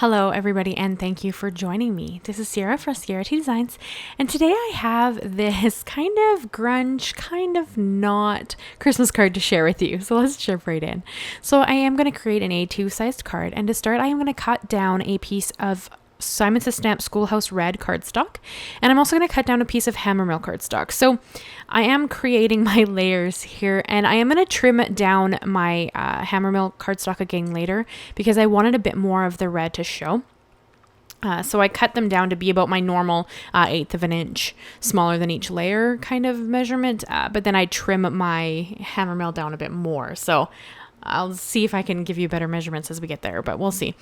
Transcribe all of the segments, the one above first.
Hello everybody and thank you for joining me. This is Sierra from Sierra T Designs, and today I have this kind of grunge, kind of not Christmas card to share with you. So let's jump right in. So I am going to create an A2 sized card, and to start I am going to cut down a piece of Simon Says Stamp Schoolhouse red cardstock, and I'm also going to cut down a piece of HammerMill cardstock. So I am creating my layers here, and I am going to trim down my HammerMill cardstock again later because I wanted a bit more of the red to show. So I cut them down to be about my normal 1/8 of an inch smaller than each layer kind of measurement, but then I trim my HammerMill down a bit more. So I'll see if I can give you better measurements as we get there, but we'll see.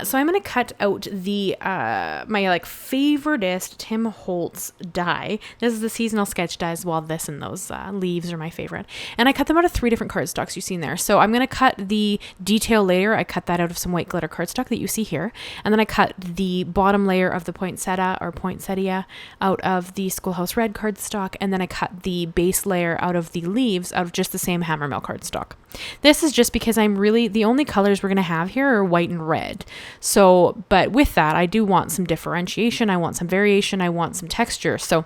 So I'm going to cut out the my favoriteest Tim Holtz die. This is the seasonal sketch die as well. This and those leaves are my favorite. And I cut them out of 3 different cardstocks you've seen there. So I'm going to cut the detail layer. I cut that out of some white glitter cardstock that you see here. And then I cut the bottom layer of the poinsettia or poinsettia out of the Schoolhouse red cardstock. And then I cut the base layer out of the leaves out of just the same HammerMill cardstock. This is just because the only colors we're going to have here are white and red. So, but with that, I do want some differentiation. I want some variation. I want some texture. So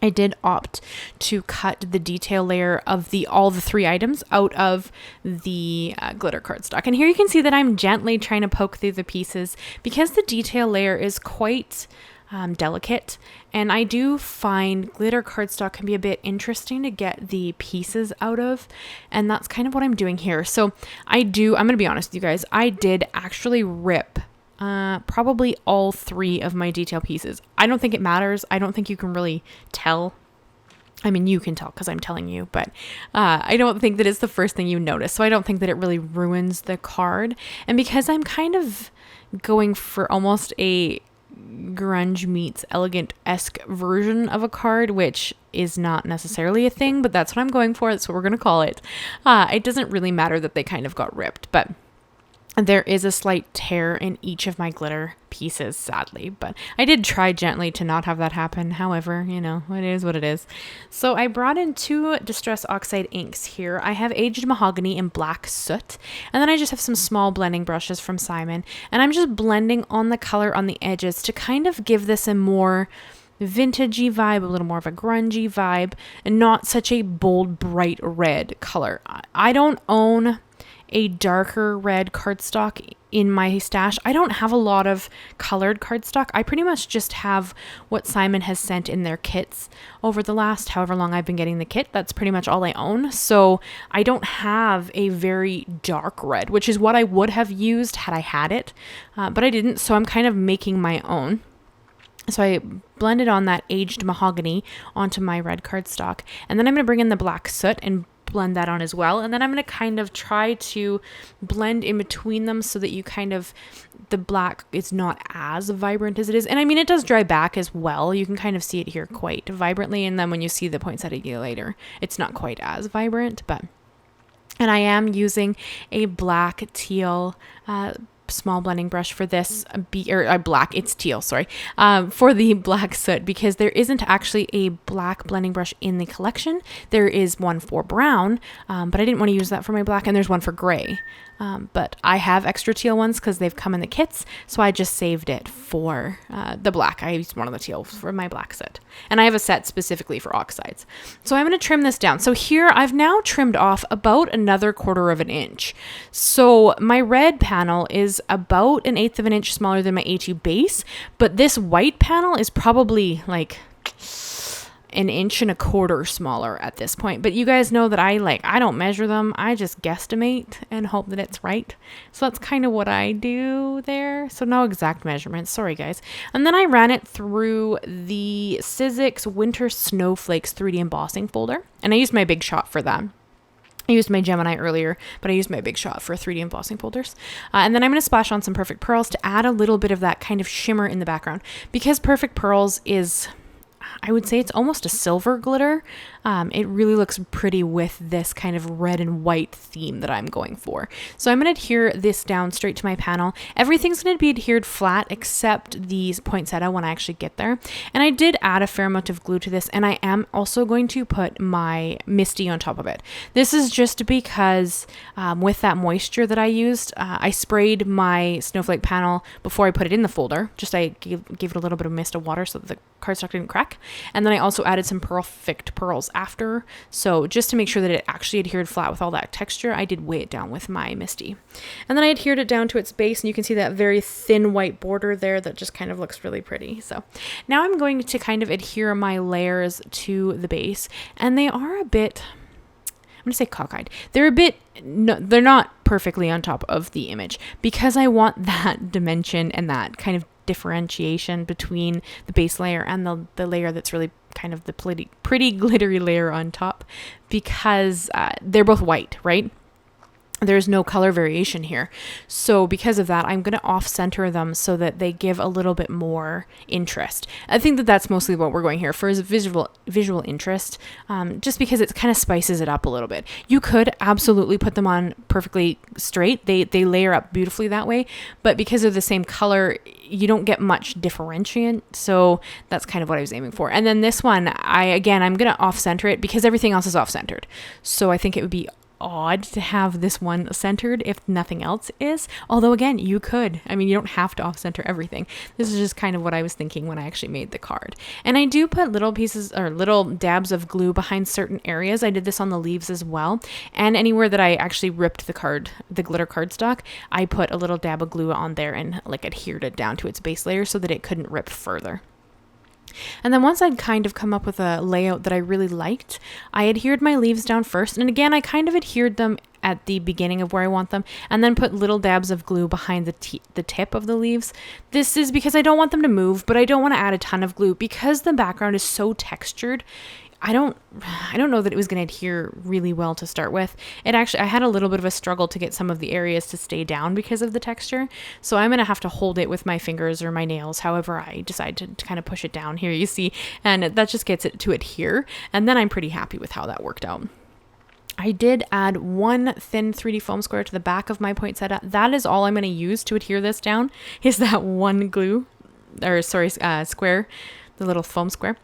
I did opt to cut the detail layer of all the 3 items out of the glitter cardstock. And here you can see that I'm gently trying to poke through the pieces because the detail layer is quite delicate, and I do find glitter cardstock can be a bit interesting to get the pieces out of, and that's kind of what I'm doing here. So I'm going to be honest with you guys, I did actually rip probably all 3 of my detail pieces. I don't think it matters. I don't think you can really tell. I mean, you can tell because I'm telling you, but I don't think that it's the first thing you notice. So I don't think that it really ruins the card. And because I'm kind of going for almost a grunge meets elegant-esque version of a card, which is not necessarily a thing, but that's what I'm going for. That's what we're going to call it. It doesn't really matter that they kind of got ripped, but there is a slight tear in each of my glitter pieces, sadly, but I did try gently to not have that happen. However, it is what it is. So I brought in 2 Distress Oxide inks here. I have Aged Mahogany and Black Soot, and then I just have some small blending brushes from Simon, and I'm just blending on the color on the edges to kind of give this a more vintagey vibe, a little more of a grungy vibe, and not such a bold, bright red color. I don't own a darker red cardstock in my stash. I don't have a lot of colored cardstock. I pretty much just have what Simon has sent in their kits over the last however long I've been getting the kit. That's pretty much all I own. So I don't have a very dark red, which is what I would have used had I had it, but I didn't. So I'm kind of making my own. So I blended on that Aged Mahogany onto my red cardstock, and then I'm going to bring in the Black Soot and blend that on as well. And then I'm going to kind of try to blend in between them so that the black is not as vibrant as it is. And I mean, it does dry back as well. You can kind of see it here quite vibrantly. And then when you see the poinsettia later, it's not quite as vibrant, and I am using a black teal, small blending brush for this it's teal, sorry, for the Black Soot, because there isn't actually a black blending brush in the collection. There is one for brown, but I didn't want to use that for my black, and there's one for gray. But I have extra teal ones because they've come in the kits, so I just saved it for the black. I used one of the teal for my Black Soot, and I have a set specifically for oxides. So I'm going to trim this down. So here I've now trimmed off about another 1/4 of an inch. So my red panel is about 1/8 of an inch smaller than my A2 base, but this white panel is probably like 1.25 inches smaller at this point. But you guys know that I don't measure them. I just guesstimate and hope that it's right. So that's kind of what I do there. So no exact measurements. Sorry, guys. And then I ran it through the Sizzix Winter Snowflakes 3D embossing folder. And I used my Big Shot for that. I used my Gemini earlier, but I used my Big Shot for 3D embossing folders. And then I'm going to splash on some Perfect Pearls to add a little bit of that kind of shimmer in the background. Because Perfect Pearls is I would say it's almost a silver glitter. It really looks pretty with this kind of red and white theme that I'm going for. So I'm going to adhere this down straight to my panel. Everything's going to be adhered flat except these poinsettia when I actually get there. And I did add a fair amount of glue to this, and I am also going to put my Misty on top of it. This is just because with that moisture that I used, I sprayed my snowflake panel before I put it in the folder. Just I gave it a little bit of mist of water so that the cardstock didn't crack. And then I also added some perfect pearls after. So just to make sure that it actually adhered flat with all that texture, I did weigh it down with my Misty. And then I adhered it down to its base, and you can see that very thin white border there that just kind of looks really pretty. So now I'm going to kind of adhere my layers to the base, and they are a bit, I'm going to say cockeyed. They're a bit, no, they're not perfectly on top of the image because I want that dimension and that kind of differentiation between the base layer and the layer that's really kind of the pretty glittery layer on top, because they're both white, right? There's no color variation here. So because of that, I'm going to off-center them so that they give a little bit more interest. I think that that's mostly what we're going here for, is visual interest, just because it kind of spices it up a little bit. You could absolutely put them on perfectly straight. They layer up beautifully that way, but because of the same color, you don't get much differentiate. So that's kind of what I was aiming for. And then this one, I'm going to off-center it because everything else is off-centered. So I think it would be odd to have this one centered if nothing else is, although again, you could. I mean, you don't have to off center everything. This is just kind of what I was thinking when I actually made the card. And I do put little pieces or little dabs of glue behind certain areas. I did this on the leaves as well, and anywhere that I actually ripped the glitter cardstock, I put a little dab of glue on there and like adhered it down to its base layer so that it couldn't rip further. And then once I'd kind of come up with a layout that I really liked, I adhered my leaves down first. And again, I kind of adhered them at the beginning of where I want them, and then put little dabs of glue behind the tip of the leaves. This is because I don't want them to move, but I don't want to add a ton of glue because the background is so textured. I don't know that it was going to adhere really well to start with. I had a little bit of a struggle to get some of the areas to stay down because of the texture. So I'm going to have to hold it with my fingers or my nails, however I decide to kind of push it down here, you see, and that just gets it to adhere. And then I'm pretty happy with how that worked out. I did add one thin 3D foam square to the back of my poinsettia. That is all I'm going to use to adhere this down, is that one square. The little foam square.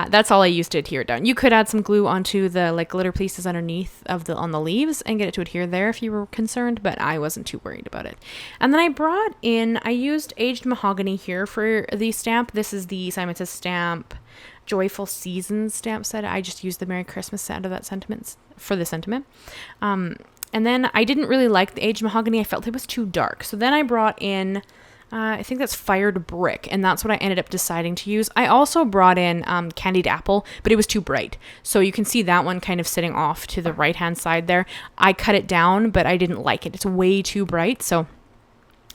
That's all I used to adhere it down. You could add some glue onto the like glitter pieces underneath on the leaves and get it to adhere there if you were concerned, but I wasn't too worried about it. And then I used aged mahogany here for the stamp. This is the Simon Says Stamp Joyful Seasons stamp set. I just used the Merry Christmas set of that sentiment. And then I didn't really like the aged mahogany. I felt it was too dark. So then I brought in I think that's Fired Brick, and that's what I ended up deciding to use. I also brought in Candied Apple, but it was too bright. So you can see that one kind of sitting off to the right-hand side there. I cut it down, but I didn't like it. It's way too bright, so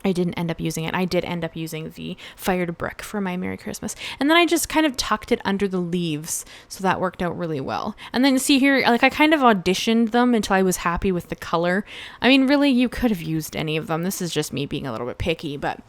I didn't end up using it. I did end up using the Fired Brick for my Merry Christmas. And then I just kind of tucked it under the leaves. So that worked out really well. And then see here, like I kind of auditioned them until I was happy with the color. I mean, really, you could have used any of them. This is just me being a little bit picky, but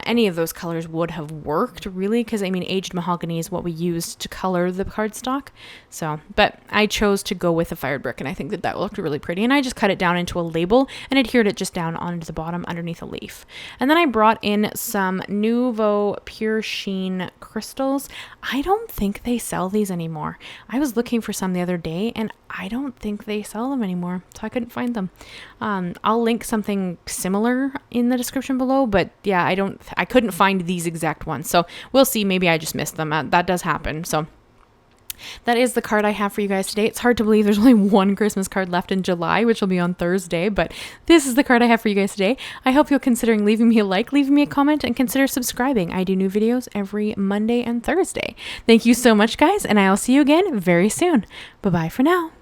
any of those colors would have worked really, because I mean, aged mahogany is what we used to color the cardstock. So, but I chose to go with the Fired Brick, and I think that looked really pretty. And I just cut it down into a label and adhered it just down onto the bottom underneath a leaf. And then I brought in some Nuvo Pure Sheen crystals. I don't think they sell these anymore. I was looking for some the other day, and I don't think they sell them anymore, so I couldn't find them. I'll link something similar in the description below, but yeah, I couldn't find these exact ones. So we'll see. Maybe I just missed them. That does happen. So that is the card I have for you guys today. It's hard to believe there's only one Christmas card left in July, which will be on Thursday, but this is the card I have for you guys today. I hope you'll consider leaving me a like, leaving me a comment, and consider subscribing. I do new videos every Monday and Thursday. Thank you so much, guys, and I'll see you again very soon. Bye-bye for now.